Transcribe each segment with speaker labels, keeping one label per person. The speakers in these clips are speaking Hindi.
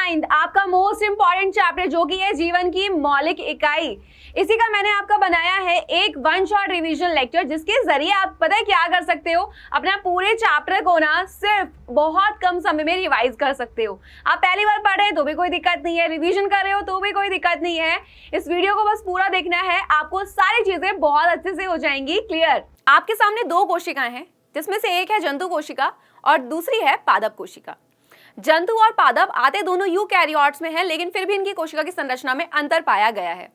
Speaker 1: नाइन्थ, आपका मोस्ट इंपॉर्टेंट चैप्टर जो कि है जीवन की मौलिक इकाई। इसी का मैंने आपका बनाया है एक वन शॉट रिवीजन लेक्चर, जिसके जरिए आप पता है क्या कर सकते हो, अपना पूरे चैप्टर को ना सिर्फ बहुत कम समय में रिवाइज कर सकते हो। आप पहली बार पढ़ रहे हैं तो भी कोई दिक्कत नहीं है, रिवीजन कर रहे हो तो भी कोई दिक्कत नहीं है। इस वीडियो को बस पूरा देखना है, आपको सारी चीजें बहुत अच्छे से हो जाएंगी क्लियर। आपके सामने दो कोशिकाएं हैं, जिसमें से एक है जंतु कोशिका और दूसरी है पादप कोशिका। जंतु और पादप आते दोनों यूकैरियोट्स में हैं, लेकिन फिर भी इनकी कोशिका की संरचना में अंतर पाया गया है।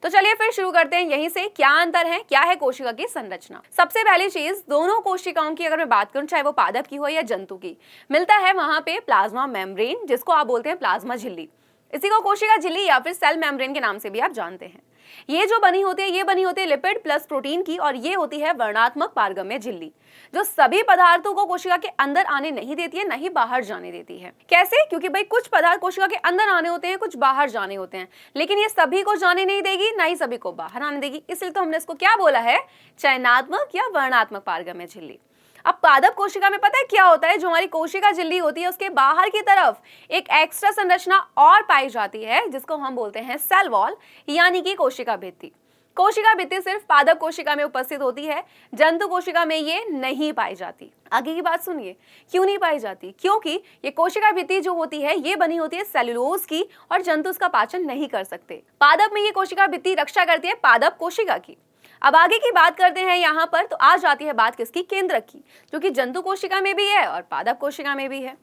Speaker 1: तो चलिए फिर शुरू करते हैं यहीं से, क्या अंतर है, क्या है कोशिका की संरचना। सबसे पहली चीज, दोनों कोशिकाओं की अगर मैं बात करूं, चाहे वो पादप की हो या जंतु की, मिलता है वहां पे प्लाज्मा मेम्ब्रेन, जिसको आप बोलते हैं प्लाज्मा झिल्ली। इसी को कोशिका झिल्ली या फिर सेल मेम्ब्रेन के नाम से भी आप जानते हैं। ये जो बनी होती है, ये बनी होती है लिपिड प्लस प्रोटीन की, और ये होती है वर्णात्मक पारगम्य झिल्ली, जो सभी पदार्थों को कोशिका के अंदर आने नहीं देती है, न ही बाहर जाने देती है। कैसे? क्योंकि भाई कुछ पदार्थ कोशिका के अंदर आने होते हैं, कुछ बाहर जाने होते हैं, लेकिन ये सभी को जाने नहीं देगी, ना ही सभी को बाहर आने देगी। इसलिए तो हमने इसको क्या बोला है, चयनात्मक या वर्णात्मक पारगम्य झिल्ली। अब पादप कोशिका में पता है क्या होता है, जो हमारी कोशिका झिल्ली होती है उसके बाहर की तरफ एक एक्स्ट्रा संरचना और पाई जाती है, जिसको हम बोलते हैं सेल वॉल, यानी कि कोशिका भित्ति। कोशिका भित्ति सिर्फ पादप कोशिका में उपस्थित होती है, जंतु कोशिका में ये नहीं पाई जाती। आगे की बात सुनिए, क्यों नहीं पाई जाती? क्योंकि ये कोशिका भित्ति जो होती है ये बनी होती है सेलुलोज की, और जंतु उसका पाचन नहीं कर सकते। पादप में ये कोशिका भित्ति रक्षा करती है पादप कोशिका की। अब आगे की बात करते हैं यहाँ पर, तो आ जाती है बात किसकी, केंद्रक की, जो कि जंतु कोशिका में भी है और पादप कोशिका में भी है।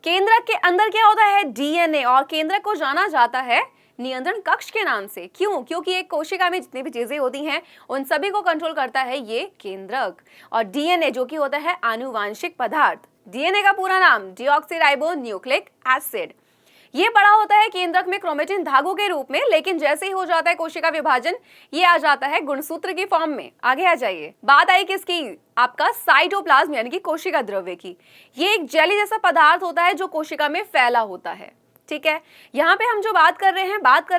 Speaker 1: केंद्रक के अंदर क्या होता है, डीएनए, और केंद्रक को जाना जाता है नियंत्रण कक्ष के नाम से। क्यों? क्योंकि एक कोशिका में जितनी भी चीजें होती हैं उन सभी को कंट्रोल करता है ये केंद्रक। और डीएनए जो कि होता है आनुवांशिक पदार्थ, डीएनए का पूरा नाम डीऑक्सीराइबो न्यूक्लिक एसिड, ये बड़ा होता है केंद्रक में क्रोमेटिन धागों के रूप में, लेकिन जैसे ही हो जाता है कोशिका विभाजन, ये आ जाता है गुणसूत्र की फॉर्म में। आगे आ जाइए, बात आई किसकी, आपका साइटोप्लाज्म यानी कि कोशिका द्रव्य की। ये एक जेली जैसा पदार्थ होता है जो कोशिका में फैला होता है। ठीक है, यहाँ पे हम जो बात कर रहे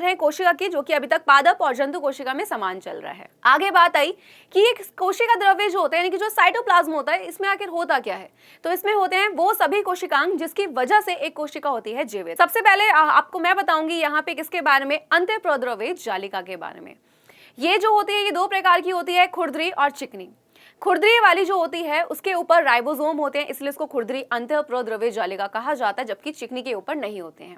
Speaker 1: हैं कोशिका की, जो कि अभी तक पादप और जंतु कोशिका में समान चल रहा है। आगे बात आई कि एक कोशिका द्रव्य जो होता है, यानी कि जो साइटोप्लाज्म होता है, इसमें आखिर होता क्या है। तो इसमें होते हैं वो सभी कोशिकांग जिसकी वजह से एक कोशिका होती है जीवित। सबसे पहले आपको मैं बताऊंगी यहाँ पे किसके बारे में, अंतःप्रद्रव्य जालिका के बारे में। ये जो होती है ये दो प्रकार की होती है, खुरदरी और चिकनी। खुरदरी वाली जो होती है उसके ऊपर राइबोसोम होते हैं, इसलिए इसको खुरदरी अंतःप्रद्रव्य जालिका कहा जाता है, जबकि चिकनी के ऊपर नहीं होते हैं।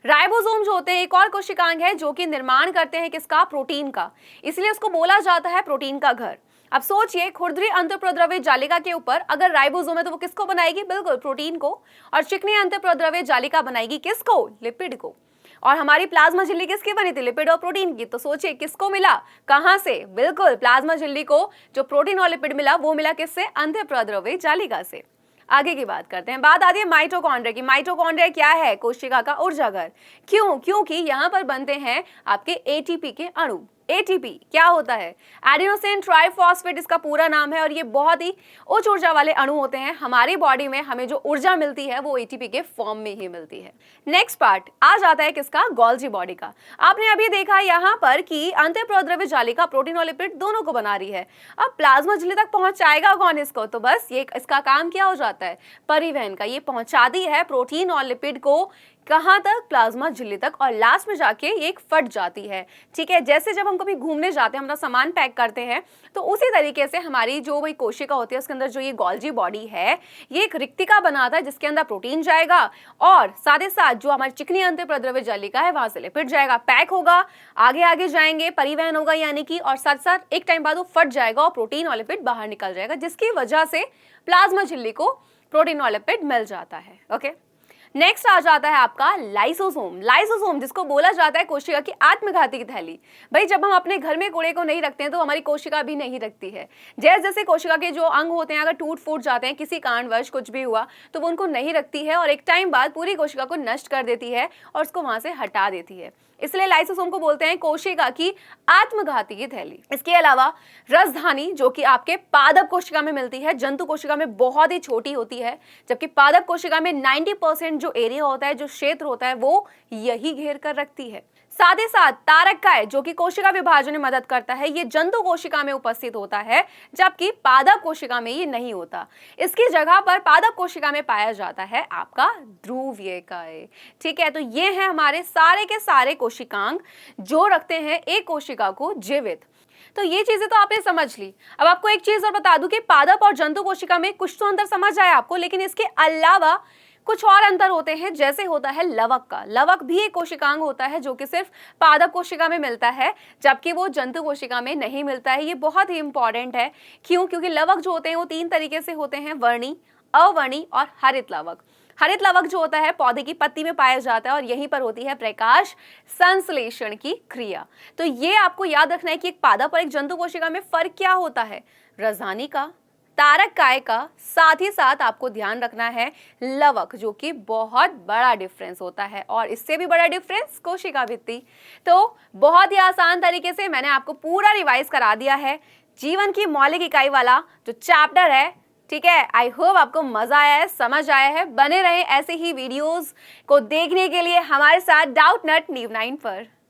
Speaker 1: राइबोसोम जो होते हैं एक और कोशिकांग है जो कि निर्माण करते हैं किसका, प्रोटीन का, इसलिए उसको बोला जाता है प्रोटीन का घर। अब सोचिए, खुरदरी अंतःप्रद्रव्य जालिका के ऊपर अगर राइबोसोम है तो वो किसको बनाएगी, बिल्कुल प्रोटीन को, और चिकनी अंतःप्रद्रव्य जालिका बनाएगी किसको, लिपिड को। और हमारी प्लाज्मा झिल्ली किसकी बनी थी, लिपिड और प्रोटीन की। तो सोचिए किसको मिला, कहां से, बिल्कुल प्लाज्मा झिल्ली को जो प्रोटीन और लिपिड मिला वो मिला किससे, अंतःप्रद्रव्य जालिका से। आगे की बात करते हैं, बात आती है माइटोकॉन्ड्रिया की। माइटोकॉन्ड्रिया क्या है, कोशिका का ऊर्जा घर। क्यों? क्योंकि यहाँ पर बनते हैं आपके एटीपी के अणु। एटीपी क्या होता है, एडिनोसिन ट्राइफॉस्फेट इसका पूरा नाम है, और ये बहुत ही उच्च ऊर्जा वाले अणु होते हैं। हमारी बॉडी में हमें जो ऊर्जा मिलती है वो एटीपी के फॉर्म में ही मिलती है। नेक्स्ट पार्ट आ जाता है किसका, गोल्जी बॉडी का। आपने अभी देखा यहाँ पर कि अंतःप्रद्रव्य जालिका प्रोटीन और लिपिड दोनों को बना रही है। अब प्लाज्मा झिल्ली तक पहुंचाएगा कौन इसको, तो बस ये इसका काम क्या हो जाता है, परिवहन का। ये पहुंचाती है प्रोटीन और लिपिड को कहां तक, प्लाज्मा झिल्ली तक, और लास्ट में जाके ये एक फट जाती है। ठीक है, जैसे जब हम कभी घूमने जाते हैं, हम अपना सामान पैक करते हैं, तो उसी तरीके से हमारी जो वही कोशिका होती है उसके अंदर जो ये गोल्जी बॉडी है, ये एक रिक्तिका बनाता है जिसके अंदर प्रोटीन जाएगा, और साथ ही साथ जो हमारी चिकनी अंतःप्रद्रव्य जालिका है वहां से लिपिड जाएगा, पैक होगा, आगे आगे जाएंगे, परिवहन होगा यानी कि, और साथ साथ एक टाइम बाद वो फट जाएगा और प्रोटीन और लिपिड बाहर निकल जाएगा, जिसकी वजह से प्लाज्मा झिल्ली को प्रोटीन और लिपिड मिल जाता है। ओके, नेक्स्ट आ जाता है आपका लाइसोसोम। लाइसोसोम जिसको बोला जाता है कोशिका की आत्मघाती की थैली। भाई जब हम अपने घर में कूड़े को नहीं रखते हैं तो हमारी कोशिका भी नहीं रखती है। जैसे जैसे कोशिका के जो अंग होते हैं अगर टूट फूट जाते हैं, किसी कारणवश कुछ भी हुआ, तो वो उनको नहीं रखती है और एक टाइम बाद पूरी कोशिका को नष्ट कर देती है और उसको वहां से हटा देती है। इसलिए लाइसोसोम को बोलते हैं कोशिका की आत्मघाती की थैली। इसके अलावा रसधानी जो कि आपके पादप कोशिका में मिलती है, जंतु कोशिका में बहुत ही छोटी होती है, जबकि पादप कोशिका में 90% जो एरिया होता है, जो क्षेत्र होता है, वो यही घेर कर रखती है। साथ ही साथ तारककाय जो कि कोशिका विभाजन में मदद करता है, ये जंतु कोशिका में उपस्थित होता है, जबकि पादप कोशिका में ये नहीं होता। इसकी जगह पर पादप कोशिका में पाया जाता है आपका ध्रुवीयकाय। ठीक है, तो ये है हमारे सारे के सारे कोशिकांग जो रखते हैं एक कोशिका को जीवित। तो ये चीजें तो आपने समझ ली। अब आपको एक चीज और बता दूं कि पादप और जंतु कोशिका में कुछ तो अंतर समझ आया आपको, लेकिन इसके अलावा कुछ और अंतर होते हैं। जैसे होता है लवक का, लवक भी एक कोशिकांग होता है जो कि सिर्फ पादप कोशिका में मिलता है, जबकि वो जंतु कोशिका में नहीं मिलता है। ये बहुत ही इंपॉर्टेंट है। क्यों? क्योंकि लवक जो होते हैं वो 3 तरीके से होते हैं, वर्णी, अवर्णी और हरित लवक। हरित लवक जो होता है पौधे की पत्ती में पाया जाता है और यहीं पर होती है प्रकाश संश्लेषण की क्रिया। तो ये आपको याद रखना है कि एक पादप और एक जंतु कोशिका में फर्क क्या होता है, रसायनिक का, तारककाय का, साथ ही साथ आपको ध्यान रखना है लवक, जो कि बहुत बड़ा डिफरेंस होता है, और इससे भी बड़ा डिफरेंस कोशिका भित्ति। तो बहुत ही आसान तरीके से मैंने आपको पूरा रिवाइज करा दिया है जीवन की मौलिक इकाई वाला जो चैप्टर है। ठीक है, आई होप आपको मजा आया है, समझ आया है। बने रहे ऐसे ही वीडियोस को देखने के लिए हमारे साथ डाउट नट न्यू 9 पर।